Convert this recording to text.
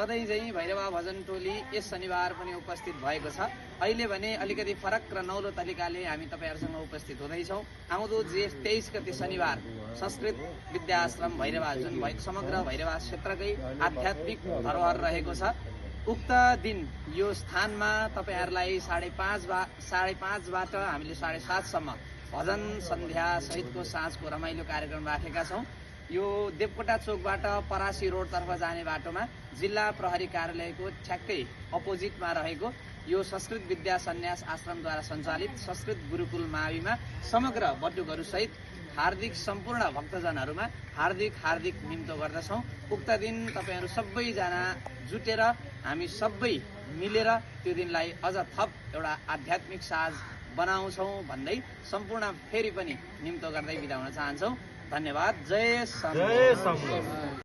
सधैँ चाहिँ भैरवा भजन टोली यस शनिबार पनि उपस्थित भएको छ। अहिले भने अलिकति फरक र नौलो तरिकाले हामी तपाईँहरूसँग उपस्थित हुँदैछौँ। आउँदो जेठ 23 गते शनिबार संस्कृत विद्याश्रम भैरवा जुन समग्र भैरवा क्षेत्रकै आध्यात्मिक धरोहर रहेको छ, उक्त दिन यो स्थानमा तपाईँहरूलाई 5:30बाट हामीले 7:30सम्म भजन सन्ध्या सहितको साँझको रमाइलो कार्यक्रम राखेका छौँ। यो देवकोटा चोकबाट परासी रोडतर्फ जाने बाटोमा जिल्ला प्रहरी कार्यालयको ठ्याक्कै अपोजिटमा रहेको यो संस्कृत विद्या सन्यास आश्रमद्वारा सञ्चालित संस्कृत गुरुकुल माविमा समग्र बटुकहरूसहित हार्दिक सम्पूर्ण भक्तजनहरूमा हार्दिक निम्तो गर्दछौँ। उक्त दिन तपाईँहरू सबैजना जुटेर हामी सबै मिलेर त्यो दिनलाई अझ थप एउटा आध्यात्मिक साँझ बनाउँछौँ भन्दै सम्पूर्ण फेरि पनि निम्तो गर्दै बिदा हुन चाहन्छौँ। धन्यवाद। जय सम।